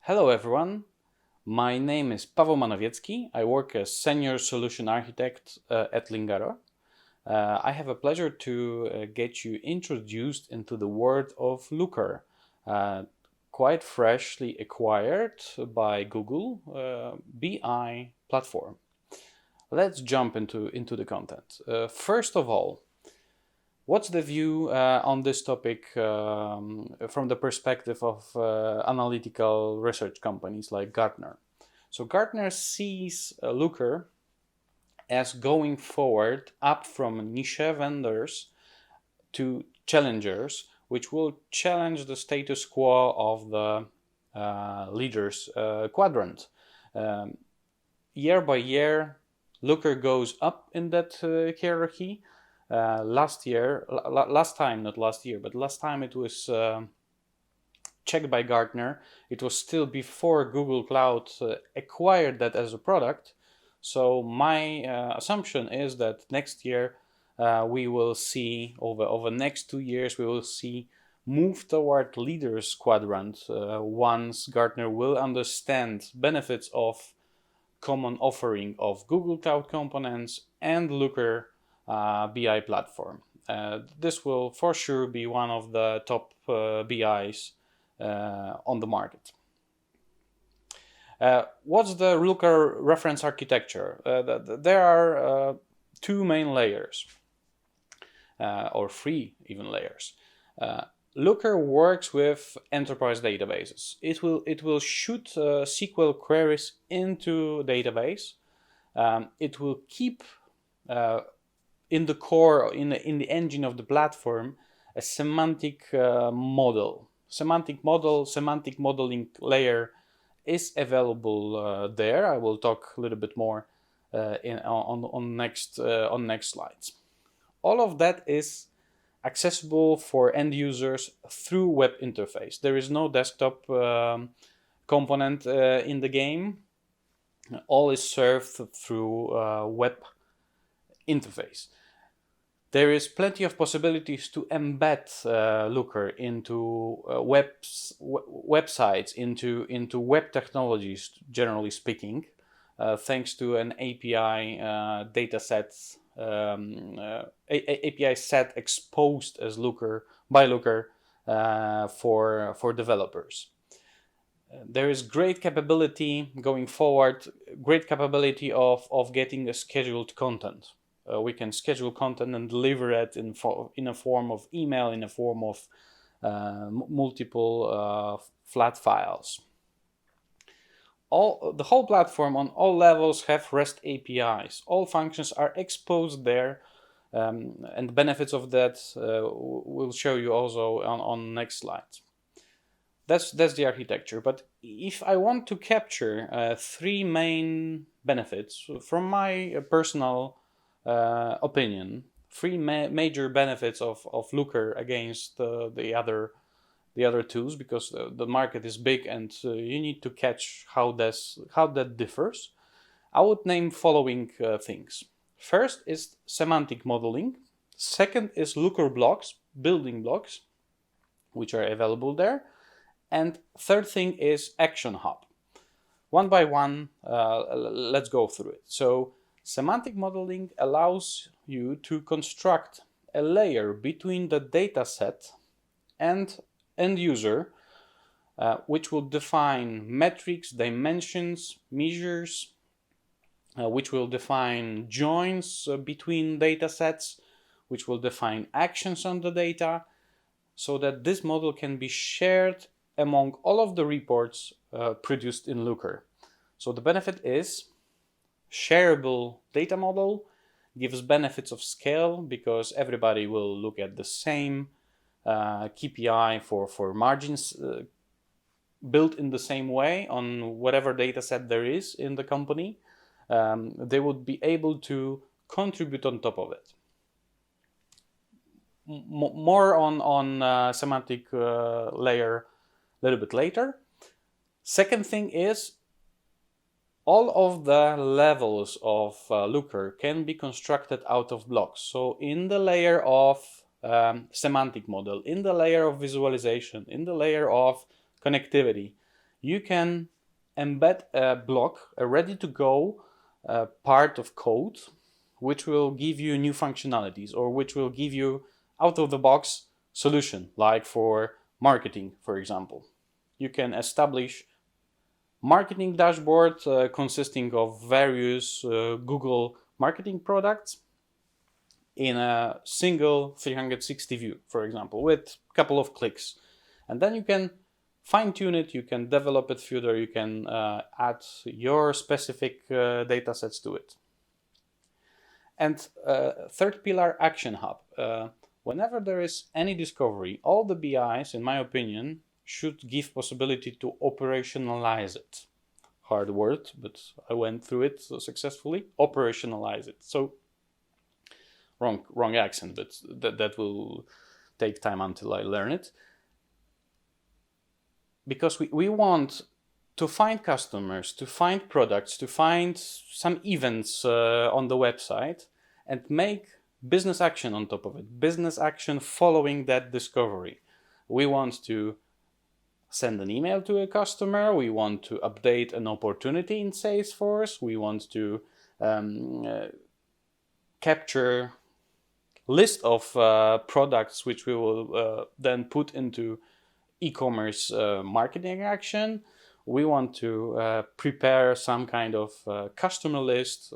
Hello everyone, my name is pawel.manowiecki. I work as Senior Solution Architect at Lingaro. I have a pleasure to get you introduced into the world of Looker, quite freshly acquired by Google BI platform. Let's jump into the content. First of all, what's the view on this topic from the perspective of analytical research companies like Gartner? So Gartner sees Looker as going forward up from niche vendors to challengers, which will challenge the status quo of the leaders quadrant. Year by year, Looker goes up in that hierarchy. Last time it was checked by Gartner. It was still before Google Cloud acquired that as a product. So my assumption is that next year we will see, over next 2 years, we will see move toward leaders quadrant once Gartner will understand benefits of common offering of Google Cloud components and Looker BI platform. This will for sure be one of the top BIs on the market. What's the Looker reference architecture? There are two main layers, or three even layers. Looker works with enterprise databases. It will shoot SQL queries into database. It will keep in the core, in the engine of the platform, a semantic model. Semantic modeling layer is available there. I will talk a little bit more on next slides. All of that is accessible for end users through web interface. There is no desktop component in the game. All is served through web interface. There is plenty of possibilities to embed Looker into websites, into web technologies, generally speaking, thanks to an API API set exposed as Looker by Looker for developers. There is great capability going forward, great capability of getting a scheduled content. We can schedule content and deliver it in a form of email, in a form of multiple flat files. The whole platform on all levels have REST APIs. All functions are exposed there, and the benefits of that we'll show you also on next slide. That's the architecture. But if I want to capture three main benefits from my personal opinion, three major benefits of Looker against the other tools, because the market is big and you need to catch how that differs. I would name following things. First is semantic modeling. Second is Looker blocks, building blocks, which are available there. And third thing is Action Hub. One by one, let's go through it. So semantic modeling allows you to construct a layer between the data set and end user, which will define metrics, dimensions, measures, which will define joins between data sets, which will define actions on the data, so that this model can be shared among all of the reports produced in Looker. So the benefit is shareable data model, gives benefits of scale because everybody will look at the same KPI for margins built in the same way on whatever data set there is in the company. They would be able to contribute on top of it. More on semantic layer a little bit later. Second thing is all of the levels of Looker can be constructed out of blocks. So in the layer of semantic model, in the layer of visualization, in the layer of connectivity, you can embed a block, a ready-to-go part of code, which will give you new functionalities or which will give you out-of-the-box solution, like for marketing, for example. You can establish marketing dashboard consisting of various Google marketing products in a single 360 view, for example, with a couple of clicks. And then you can fine-tune it, you can develop it further, you can add your specific data sets to it. And third pillar, Action Hub. Whenever there is any discovery, all the BIs, in my opinion, should give possibility to operationalize it. Hard word, but I went through it successfully. Operationalize it. So wrong accent, but that will take time until I learn it. Because we want to find customers, to find products, to find some events on the website and make business action on top of it. Business action following that discovery. We want to send an email to a customer. We want to update an opportunity in Salesforce. We want to capture list of products which we will then put into e-commerce marketing action. We want to prepare some kind of customer list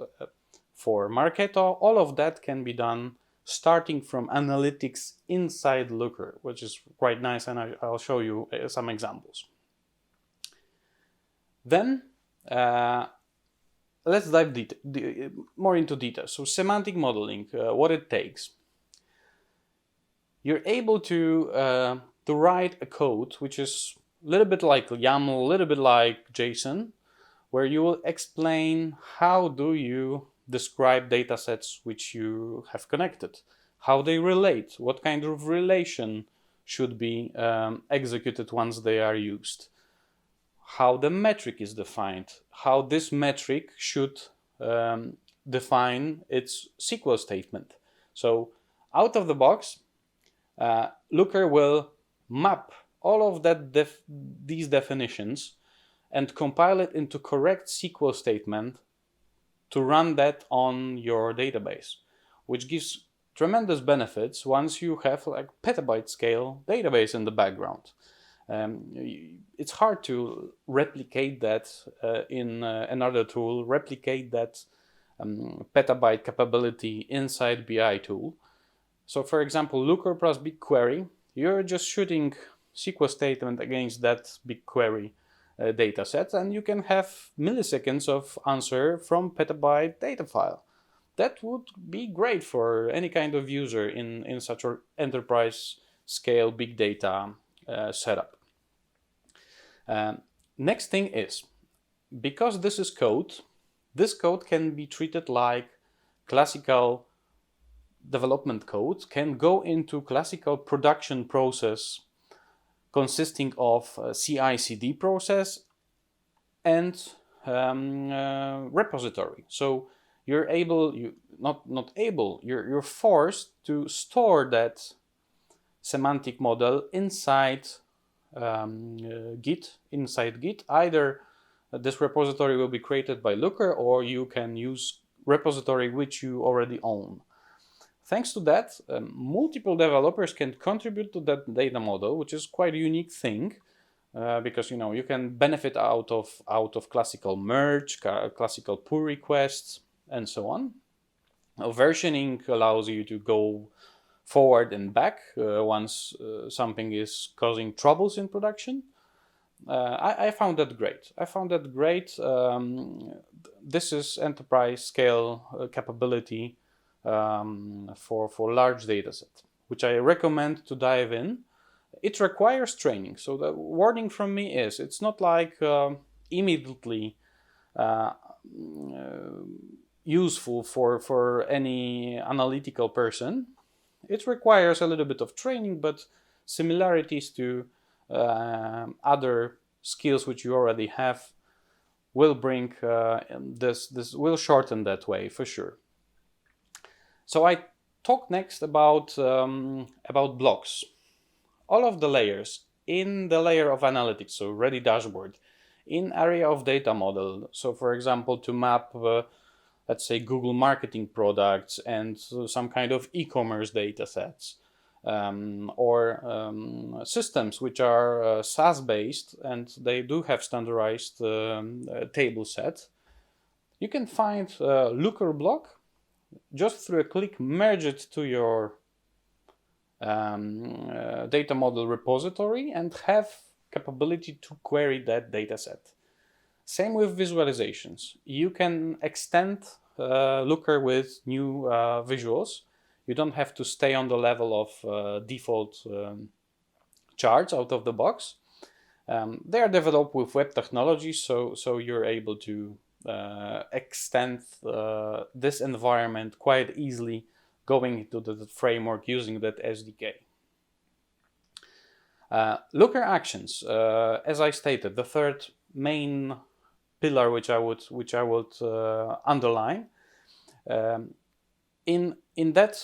for Marketo. All of that can be done starting from analytics inside Looker, which is quite nice, and I'll show you some examples. Then let's dive more into detail. So semantic modeling, what it takes. You're able to write a code which is a little bit like YAML, a little bit like JSON, where you will explain how do you describe data sets which you have connected, how they relate, what kind of relation should be executed once they are used, how the metric is defined, how this metric should define its SQL statement. So out of the box, Looker will map all of these definitions and compile it into correct SQL statement to run that on your database, which gives tremendous benefits once you have like petabyte scale database in the background. It's hard to replicate that in another tool, replicate that petabyte capability inside BI tool. So for example, Looker plus BigQuery, you're just shooting SQL statement against that BigQuery data set, and you can have milliseconds of answer from petabyte data file. That would be great for any kind of user in such an enterprise scale big data setup. Next thing is, because this is code, this code can be treated like classical development code, can go into classical production process consisting of CI/CD process and repository. So you're forced to store that semantic model inside Git. Either this repository will be created by Looker, or you can use repository which you already own. Thanks to that, multiple developers can contribute to that data model, which is quite a unique thing, because you can benefit out of classical merge, classical pull requests, and so on. Now, versioning allows you to go forward and back once something is causing troubles in production. I found that great. This is enterprise scale capability for large data set, which I recommend to dive in. It requires training. So the warning from me is, it's not like immediately useful for any analytical person. It requires a little bit of training, but similarities to other skills which you already have will bring this will shorten that way for sure. So I talk next about blocks. All of the layers in the layer of analytics, so ready dashboard, in area of data model. So for example, to map, let's say, Google marketing products and some kind of e-commerce data sets, or systems which are SaaS based and they do have standardized table set. You can find Looker block, just through a click, merge it to your data model repository and have capability to query that data set. Same with visualizations. You can extend Looker with new visuals. You don't have to stay on the level of default charts out of the box. They are developed with web technology, so you're able to extend this environment quite easily, going into the framework using that SDK. Looker actions, as I stated, the third main pillar which I would underline. In that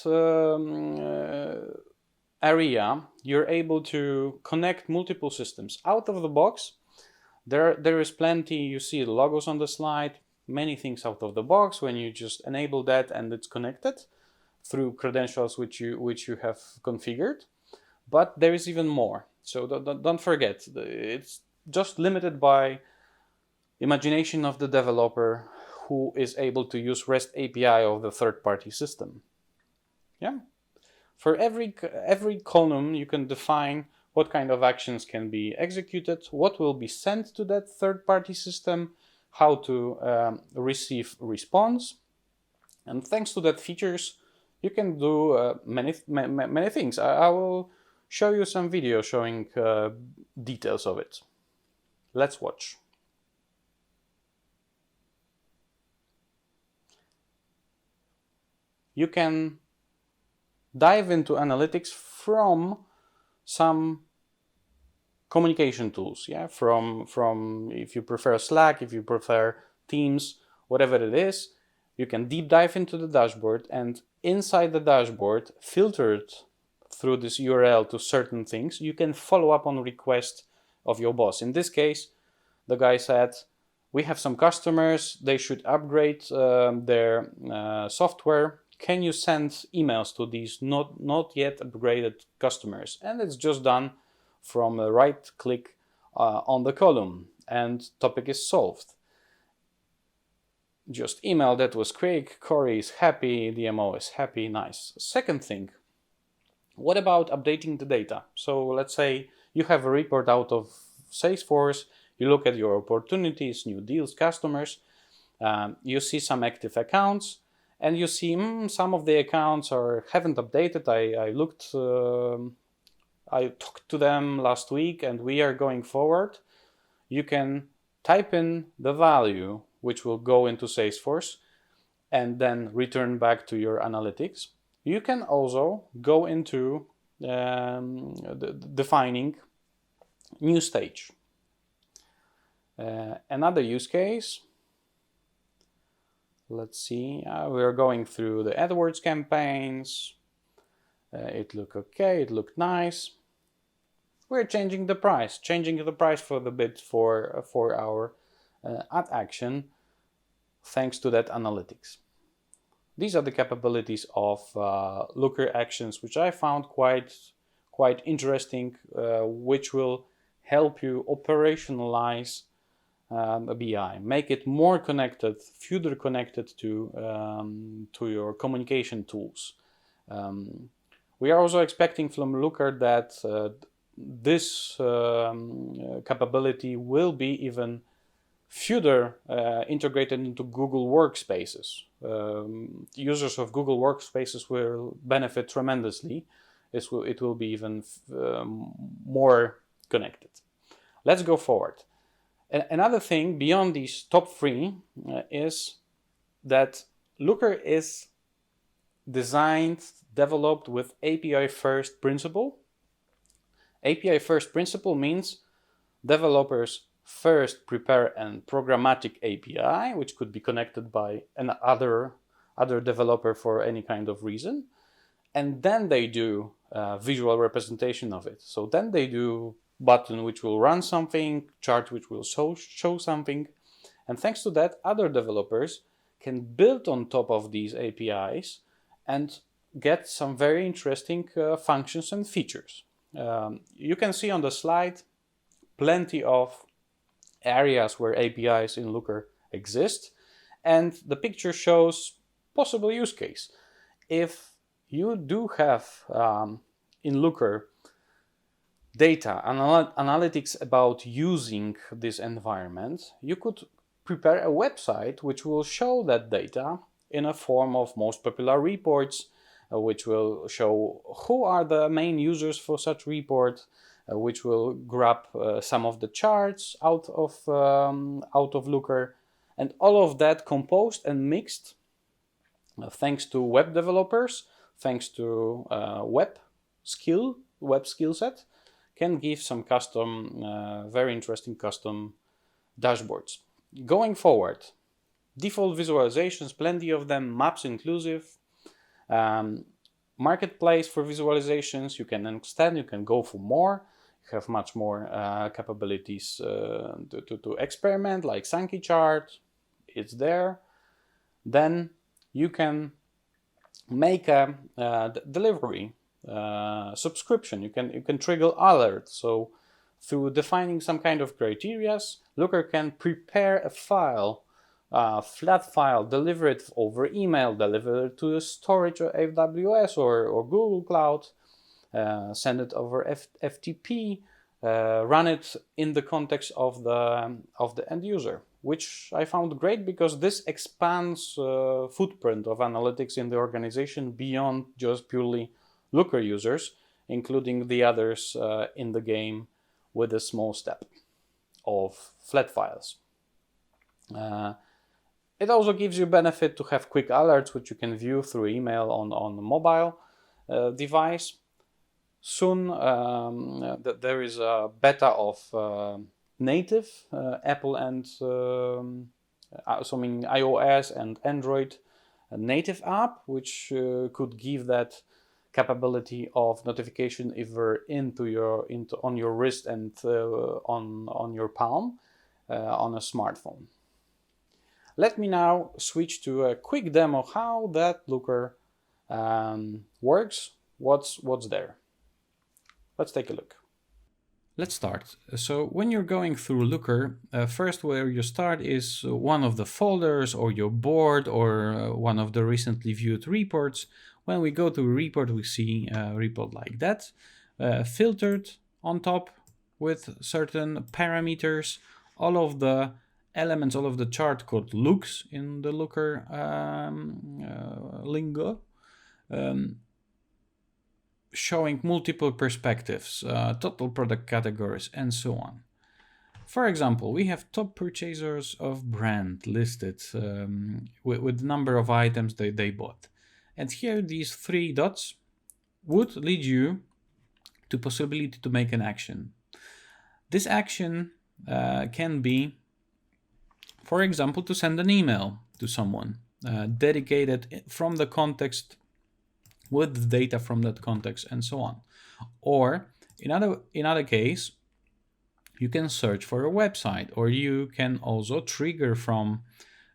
area, you're able to connect multiple systems out of the box. There is plenty. You see the logos on the slide, many things out of the box when you just enable that and it's connected through credentials which you have configured. But there is even more. So don't forget, it's just limited by imagination of the developer who is able to use REST API of the third-party system. Yeah. For every column, you can define what kind of actions can be executed, what will be sent to that third-party system, how to receive response. And thanks to that features, you can do many things. I will show you some video showing details of it. Let's watch. You can dive into analytics from some communication tools, yeah, from if you prefer Slack, if you prefer Teams, whatever it is, you can deep dive into the dashboard, and inside the dashboard, filtered through this URL to certain things, you can follow up on request of your boss. In this case, the guy said, we have some customers, they should upgrade their software. Can you send emails to these not yet upgraded customers? And it's just done from a right click on the column, and topic is solved. Just email, that was quick, Corey is happy, DMO is happy, nice. Second thing, what about updating the data? So let's say you have a report out of Salesforce, you look at your opportunities, new deals, customers, you see some active accounts, and you see some of the accounts haven't updated. I talked to them last week and we are going forward. You can type in the value which will go into Salesforce and then return back to your analytics. You can also go into defining new stage. Another use case, let's see, we are going through the AdWords campaigns. It looked okay, it looked nice. We're changing the price for the bid for our ad action, thanks to that analytics. These are the capabilities of Looker actions, which I found quite interesting, which will help you operationalize a BI, make it more connected, further connected to your communication tools. We are also expecting from Looker that this capability will be even further integrated into Google Workspaces. Users of Google Workspaces will benefit tremendously. It will be even more connected. Let's go forward. Another thing beyond these top three is that Looker is developed with API first principle. API first principle means developers first prepare a programmatic API, which could be connected by other developer for any kind of reason, and then they do visual representation of it. So then they do button which will run something, chart which will show something. And thanks to that, other developers can build on top of these APIs and get some very interesting functions and features. You can see on the slide plenty of areas where APIs in Looker exist, and the picture shows possible use case. If you do have in Looker data analytics about using this environment, you could prepare a website which will show that data in a form of most popular reports, which will show who are the main users for such report, which will grab some of the charts out of Looker, and all of that composed and mixed thanks to web developers, thanks to web skill set, can give some custom, very interesting custom dashboards. Going forward, default visualizations, plenty of them, maps inclusive, marketplace for visualizations, you can extend, you can go for more, you have much more capabilities to experiment, like Sankey chart, it's there. Then you can make a delivery subscription. You can trigger alerts. So through defining some kind of criteria, Looker can prepare a file, flat file, deliver it over email, deliver it to the storage or AWS or Google Cloud, send it over FTP, run it in the context of the end user, which I found great because this expands footprint of analytics in the organization beyond just purely Looker users, including the others in the game with a small step of flat files. It also gives you benefit to have quick alerts, which you can view through email on the mobile device. Soon there is a beta of native Apple and meaning iOS and Android native app, which could give that capability of notification either on your wrist and on your palm on a smartphone. Let me now switch to a quick demo how that Looker works. What's there? Let's take a look. Let's start. So when you're going through Looker, first where you start is one of the folders or your board or one of the recently viewed reports. When we go to a report, we see a report like that, filtered on top with certain parameters. All of the elements, all of the chart code looks in the Looker lingo, showing multiple perspectives, total product categories, and so on. For example, we have top purchasers of brand listed with the number of items they bought. And here these three dots would lead you to possibility to make an action. This action can be, for example, to send an email to someone dedicated from the context with the data from that context and so on. Or in other case, you can search for a website, or you can also trigger from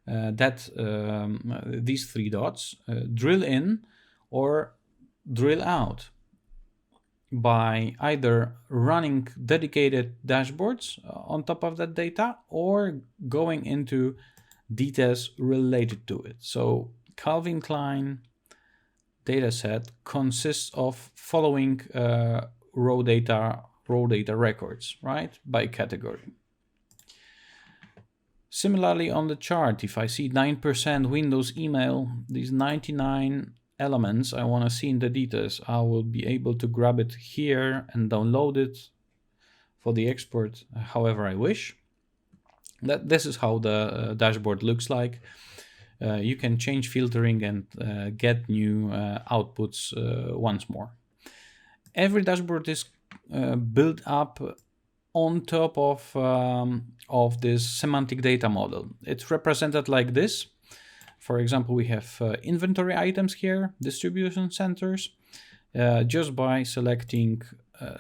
these three dots, drill in or drill out by either running dedicated dashboards on top of that data or going into details related to it. So Calvin Klein dataset consists of following raw data records, right, by category. Similarly, on the chart, if I see 9% Windows email, these 99 elements I want to see in the details, I will be able to grab it here and download it for the export however I wish. This is how the dashboard looks like. You can change filtering and get new outputs once more. Every dashboard is built up on top of this semantic data model. It's represented like this. For example, we have inventory items here, distribution centers. Just by selecting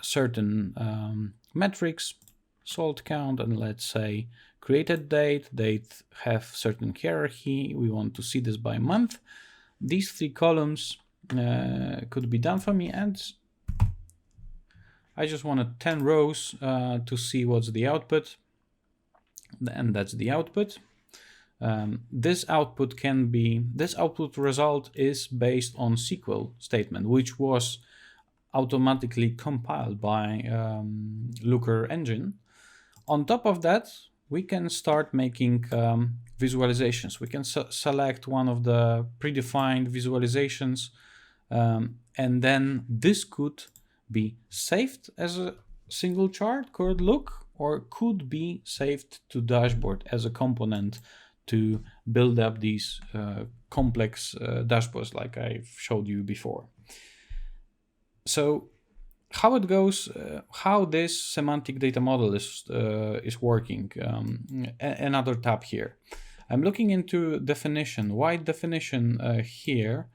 certain metrics, salt count, and let's say created date. Date have certain hierarchy. We want to see this by month. These 3 columns could be done for me, and I just wanted 10 rows to see what's the output, and that's the output. This output result is based on SQL statement, which was automatically compiled by Looker engine. On top of that, we can start making visualizations. We can select one of the predefined visualizations, and then this could be saved as a single chart called look, or could be saved to dashboard as a component to build up these complex dashboards like I showed you before. So how it goes, how this semantic data model is working. Another tab here. I'm looking into definition, wide definition here,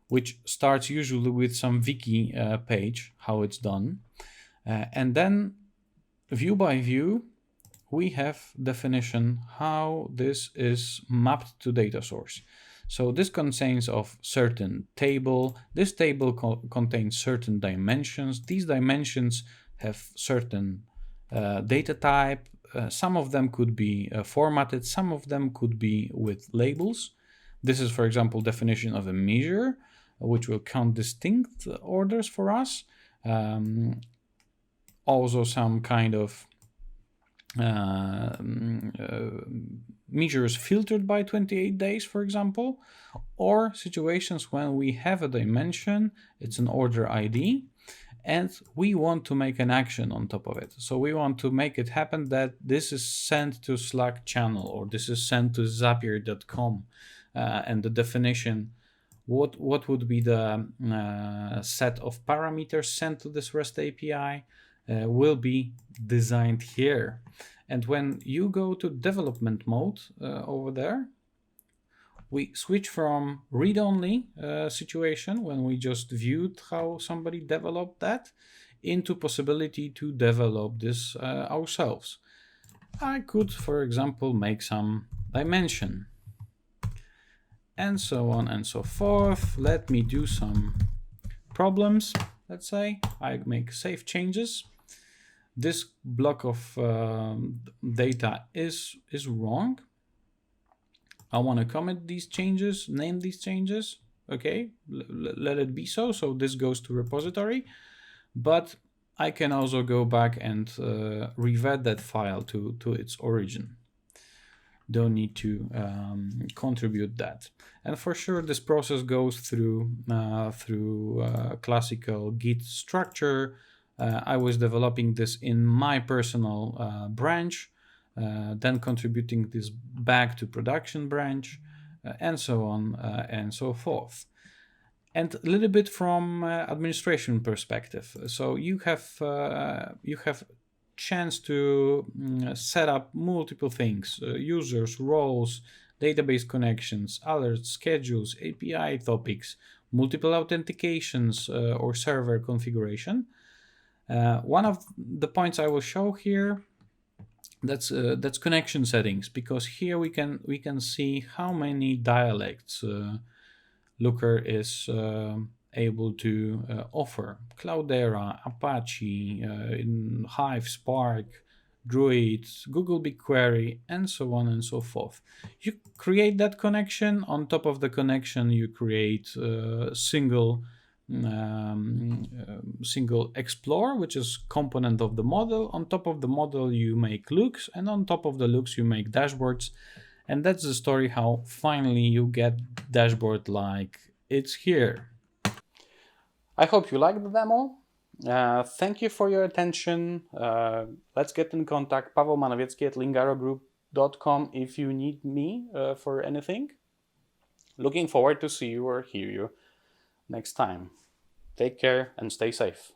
which starts usually with some wiki page, how it's done. And then view by view, we have definition how this is mapped to data source. So this contains of certain table. This table contains certain dimensions. These dimensions have certain data type. Some of them could be formatted. Some of them could be with labels. This is, for example, definition of a measure, which will count distinct orders for us. Also some kind of measures filtered by 28 days, for example, or situations when we have a dimension, it's an order ID, and we want to make an action on top of it. So we want to make it happen that this is sent to Slack channel, or this is sent to zapier.com, and the definition, what would be the set of parameters sent to this REST API will be designed here. And when you go to development mode over there, we switch from read-only situation when we just viewed how somebody developed that into possibility to develop this ourselves. I could, for example, make some dimension and so on and so forth. Let me do some problems. Let's say I make save changes. This block of data is wrong. I want to comment these changes, name these changes. Okay, let it be so. So this goes to repository, but I can also go back and revert that file to its origin. Don't need to contribute that. And for sure, this process goes through classical Git structure. I was developing this in my personal branch, then contributing this back to production branch, and so on and so forth. And a little bit from administration perspective. So you have chance to set up multiple things: users, roles, database connections, alerts, schedules, API topics, multiple authentications, or server configuration. One of the points I will show here, that's connection settings, because here we can see how many dialects Looker is able to offer: Cloudera, Apache, Hive, Spark, Druid, Google BigQuery, and so on and so forth. You create that connection. On top of the connection, you create single explore, which is component of the model. On top of the model, you make looks, and on top of the looks, you make dashboards. And that's the story how finally you get dashboard like it's here. I hope you liked the demo. Thank you for your attention. Let's get in contact. pawel.manowiecki at lingarogroup.com if you need me for anything. Looking forward to see you or hear you next time. Take care and stay safe.